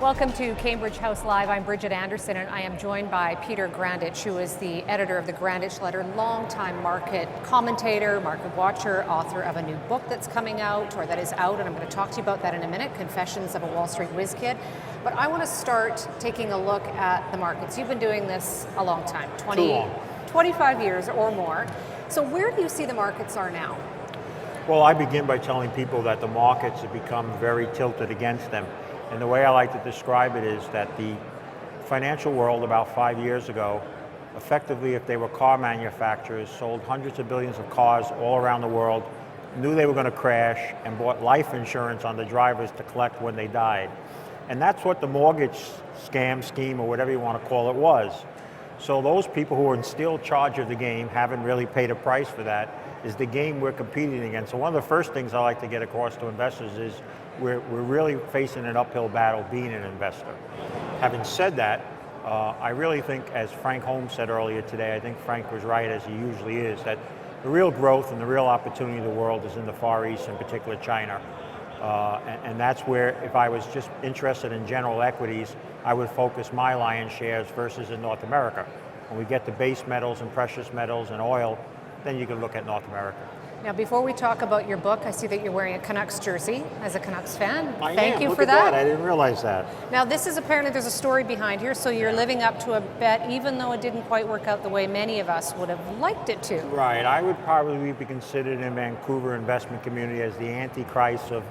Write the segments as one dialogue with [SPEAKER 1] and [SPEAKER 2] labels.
[SPEAKER 1] Welcome to Cambridge House Live. I'm Bridget Anderson, and I am joined by Peter Grandich, who is the editor of the Grandich Letter, longtime market commentator, market watcher, author of a new book that's coming out, or that is out, and I'm going to talk to you about that in a minute, Confessions of a Wall Street Whiz Kid. But I want to start taking a look at the markets. You've been doing this a long time, 25 years or more. So where do you see the markets are now?
[SPEAKER 2] Well, I begin by telling people that the markets have become very tilted against them. And the way I like to describe it is that the financial world about 5 years ago, effectively, if they were car manufacturers, sold hundreds of billions of cars all around the world, knew they were going to crash, and bought life insurance on the drivers to collect when they died. And that's what the mortgage scam, scheme, or whatever you want to call it was. So those people who are still in charge of the game haven't really paid a price for that, is the game we're competing against. So one of the first things I like to get across to investors is we're really facing an uphill battle being an investor. Having said that, I really think, as Frank Holmes said earlier today, I think Frank was right, as he usually is, that the real growth and the real opportunity of the world is in the Far East, in particular China. And that's where, if I was just interested in general equities, I would focus my lion's shares versus in North America. When we get to base metals and precious metals and oil, then you can look at North America.
[SPEAKER 1] Now, before we talk about your book, I see that you're wearing a Canucks jersey as a Canucks fan. Thank you for that.
[SPEAKER 2] I didn't realize that.
[SPEAKER 1] Now, this is apparently, there's a story behind here, so you're living up to a bet, even though it didn't quite work out the way many of us would have liked it to.
[SPEAKER 2] Right. I would probably be considered in Vancouver investment community as the antichrist of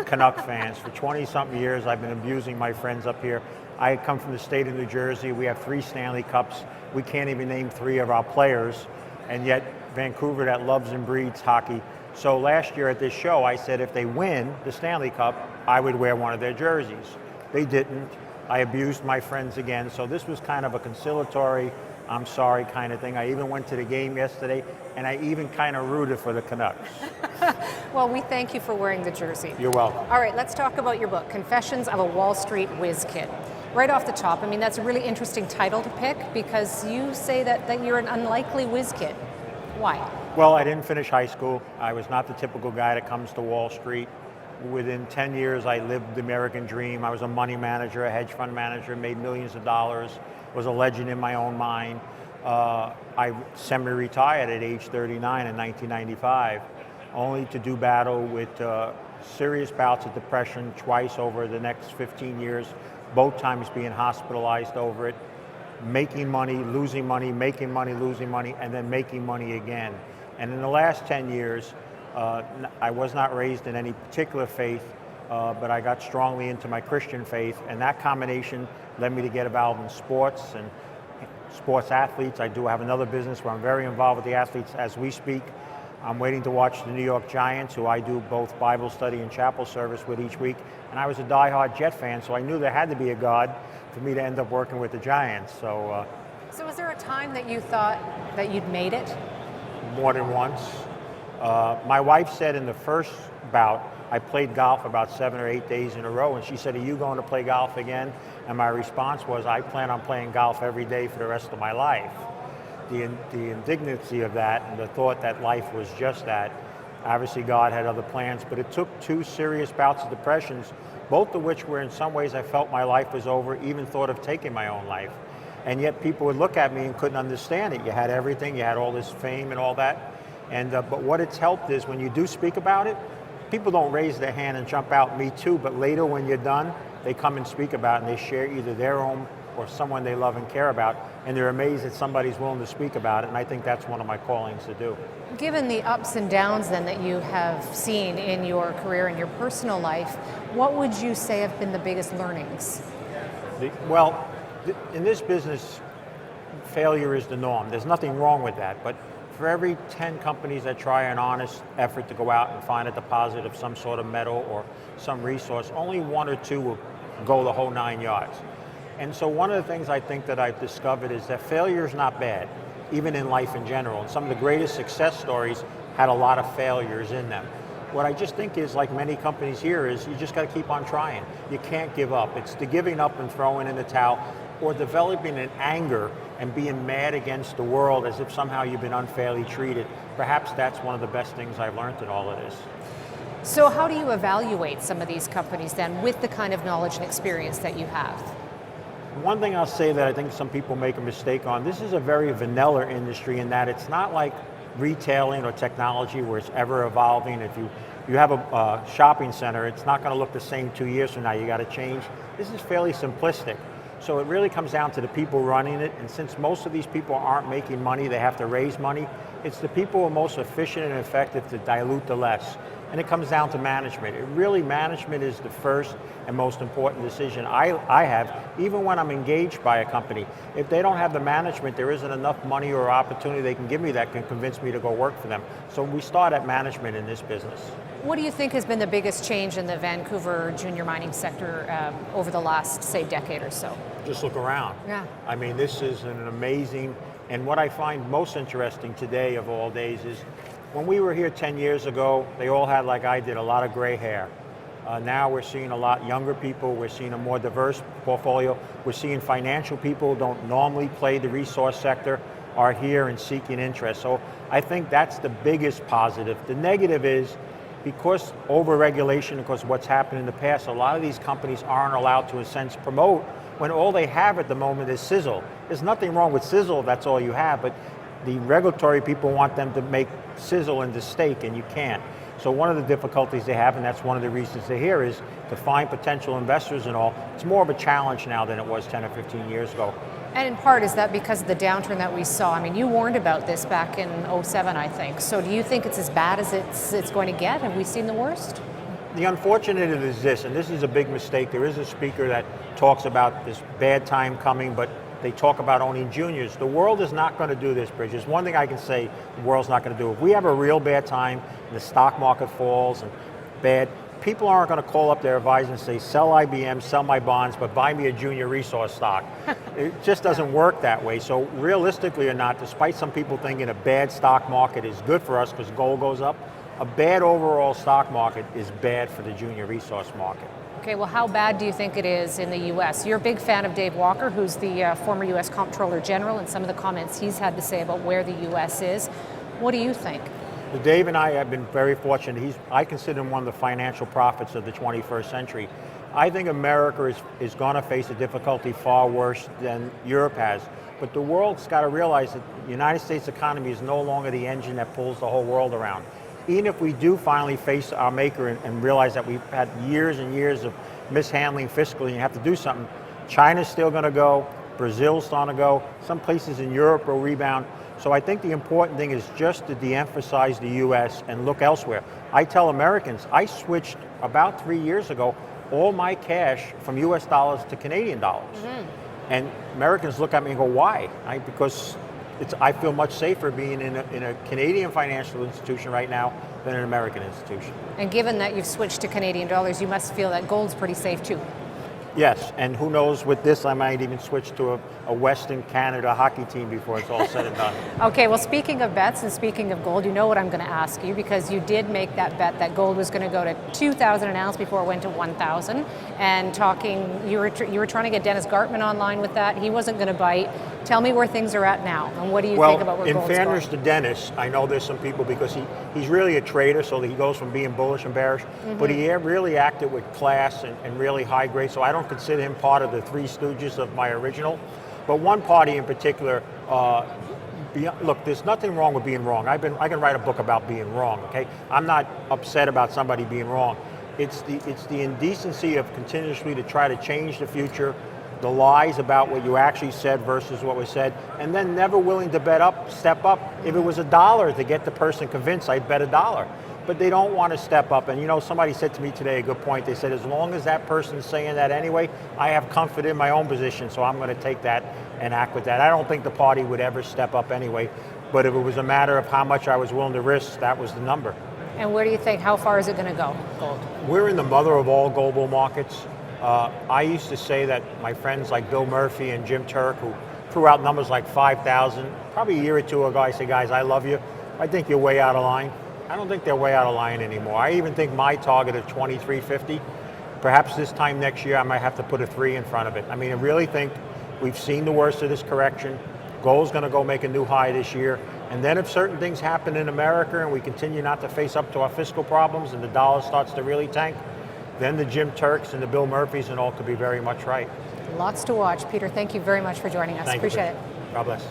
[SPEAKER 2] Canuck fans. For 20-something years, I've been abusing my friends up here. I come from the state of New Jersey. We have 3 Stanley Cups. We can't even name 3 of our players, and yet Vancouver that loves and breeds hockey. So last year at this show, I said if they win the Stanley Cup, I would wear one of their jerseys. They didn't. I abused my friends again. So this was kind of a conciliatory, I'm sorry kind of thing. I even went to the game yesterday, and I even kind of rooted for the Canucks.
[SPEAKER 1] Well, we thank you for wearing the jersey.
[SPEAKER 2] You're welcome.
[SPEAKER 1] All right, let's talk about your book, Confessions of a Wall Street Whiz Kid. Right off the top, I mean, that's a really interesting title to pick, because you say that you're an unlikely whiz kid. Why?
[SPEAKER 2] Well, I didn't finish high school. I was not the typical guy that comes to Wall Street. Within 10 years, I lived the American dream. I was a money manager, a hedge fund manager, made millions of dollars, was a legend in my own mind. I semi-retired at age 39 in 1995, only to do battle with serious bouts of depression twice over the next 15 years, both times being hospitalized over it. Making money, losing money, making money, losing money, and then making money again. And in the last 10 years, I was not raised in any particular faith, but I got strongly into my Christian faith, and that combination led me to get involved in sports and sports athletes. I do have another business where I'm very involved with the athletes as we speak. I'm waiting to watch the New York Giants, who I do both Bible study and chapel service with each week. And I was a diehard Jet fan, so I knew there had to be a God for me to end up working with the Giants. So
[SPEAKER 1] was there a time that you thought that you'd made it?
[SPEAKER 2] More than once. My wife said in the first bout, I played golf about 7 or 8 days in a row, and she said, "Are you going to play golf again?" And my response was, "I plan on playing golf every day for the rest of my life." The indignancy of that and the thought that life was just that. Obviously God had other plans, but it took 2 serious bouts of depressions, both of which were in some ways I felt my life was over, even thought of taking my own life. And yet people would look at me and couldn't understand it. You had everything, you had all this fame and all that. And but what it's helped is when you do speak about it, people don't raise their hand and jump out, "Me too," but later when you're done, they come and speak about it, and they share either their own or someone they love and care about, and they're amazed that somebody's willing to speak about it, and I think that's one of my callings to do.
[SPEAKER 1] Given the ups and downs then that you have seen in your career and your personal life, what would you say have been the biggest learnings?
[SPEAKER 2] In this business, failure is the norm. There's nothing wrong with that, but for every 10 companies that try an honest effort to go out and find a deposit of some sort of metal or some resource, only 1 or 2 will go the whole 9 yards. And so one of the things I think that I've discovered is that failure is not bad, even in life in general. And some of the greatest success stories had a lot of failures in them. What I just think is, like many companies here, is you just got to keep on trying. You can't give up. It's the giving up and throwing in the towel, or developing an anger and being mad against the world as if somehow you've been unfairly treated. Perhaps that's one of the best things I've learned in all of this.
[SPEAKER 1] So how do you evaluate some of these companies then with the kind of knowledge and experience that you have?
[SPEAKER 2] One thing I'll say that I think some people make a mistake on, this is a very vanilla industry in that it's not like retailing or technology where it's ever evolving. If you have a shopping center, it's not going to look the same 2 years from now. You got to change. This is fairly simplistic. So it really comes down to the people running it, and since most of these people aren't making money, they have to raise money, it's the people who are most efficient and effective to dilute the less. And it comes down to management. Management is the first and most important decision I have, even when I'm engaged by a company. If they don't have the management, there isn't enough money or opportunity they can give me that can convince me to go work for them. So we start at management in this business.
[SPEAKER 1] What do you think has been the biggest change in the Vancouver junior mining sector over the last, say, decade or so?
[SPEAKER 2] Just look around.
[SPEAKER 1] Yeah.
[SPEAKER 2] I mean, this is an amazing, and what I find most interesting today of all days is when we were here 10 years ago, they all had, like I did, a lot of gray hair. Now we're seeing a lot younger people, we're seeing a more diverse portfolio, we're seeing financial people who don't normally play the resource sector are here and seeking interest. So I think that's the biggest positive. The negative is, because over-regulation, because what's happened in the past, a lot of these companies aren't allowed to, in a sense, promote when all they have at the moment is sizzle. There's nothing wrong with sizzle if that's all you have, but the regulatory people want them to make sizzle into steak, and you can't. So one of the difficulties they have, and that's one of the reasons they're here, is to find potential investors and all. It's more of a challenge now than it was 10 or 15 years ago.
[SPEAKER 1] And in part, is that because of the downturn that we saw? I mean, you warned about this back in '07, I think. So do you think it's as bad as it's going to get? Have we seen the worst?
[SPEAKER 2] The unfortunate is this, and this is a big mistake. There is a speaker that talks about this bad time coming, but they talk about owning juniors. The world is not going to do this, Bridges. One thing I can say the world's not going to do. If we have a real bad time and the stock market falls and bad, people aren't going to call up their advisor and say, sell IBM, sell my bonds, but buy me a junior resource stock. It just doesn't work that way. So realistically or not, despite some people thinking a bad stock market is good for us because gold goes up, a bad overall stock market is bad for the junior resource market.
[SPEAKER 1] Okay, well, how bad do you think it is in the U.S.? You're a big fan of Dave Walker, who's the former U.S. Comptroller General, and some of the comments he's had to say about where the U.S. is. What do you think?
[SPEAKER 2] Well, Dave and I have been very fortunate. I consider him one of the financial prophets of the 21st century. I think America is going to face a difficulty far worse than Europe has. But the world's got to realize that the United States economy is no longer the engine that pulls the whole world around. Even if we do finally face our maker and realize that we've had years and years of mishandling fiscally and you have to do something, China's still going to go, Brazil's starting to go, some places in Europe will rebound. So I think the important thing is just to de-emphasize the U.S. and look elsewhere. I tell Americans, I switched about 3 years ago all my cash from U.S. dollars to Canadian dollars. Mm-hmm. And Americans look at me and go, why? Because I feel much safer being in a Canadian financial institution right now than an American institution.
[SPEAKER 1] And given that you've switched to Canadian dollars, you must feel that gold's pretty safe too.
[SPEAKER 2] Yes, and who knows, with this I might even switch to a Western Canada hockey team before it's all said and done.
[SPEAKER 1] Okay, well, speaking of bets and speaking of gold, you know what I'm going to ask you, because you did make that bet that gold was going to go to 2,000 an ounce before it went to 1,000. And you were trying to get Dennis Gartman online with that. He wasn't going to bite. Tell me where things are at now, and what do you think about where gold's going?
[SPEAKER 2] In fairness to Dennis, I know there's some people, because he's really a trader, so he goes from being bullish and bearish, but he really acted with class and really high grade, so I don't consider him part of the Three Stooges of my original. But one party in particular, look, there's nothing wrong with being wrong. I can write a book about being wrong, okay? I'm not upset about somebody being wrong. It's the indecency of continuously to try to change the future, the lies about what you actually said versus what was said, and then never willing to step up. If it was $1 to get the person convinced, I'd bet $1. But they don't want to step up. And somebody said to me today a good point. They said, as long as that person's saying that anyway, I have comfort in my own position, so I'm going to take that and act with that. I don't think the party would ever step up anyway, but if it was a matter of how much I was willing to risk, that was the number.
[SPEAKER 1] And where do you think, how far is it going to go, gold?
[SPEAKER 2] We're in the mother of all global markets. I used to say that my friends like Bill Murphy and Jim Turk, who threw out numbers like 5,000, probably a year or two ago, I said, guys, I love you. I think you're way out of line. I don't think they're way out of line anymore. I even think my target of 2350, perhaps this time next year, I might have to put a 3 in front of it. I really think we've seen the worst of this correction. Gold's going to go make a new high this year. And then if certain things happen in America and we continue not to face up to our fiscal problems and the dollar starts to really tank, then the Jim Turks and the Bill Murphys and all could be very much right.
[SPEAKER 1] Lots to watch. Peter, thank you very much for joining us.
[SPEAKER 2] Thank you.
[SPEAKER 1] Appreciate it.
[SPEAKER 2] God bless.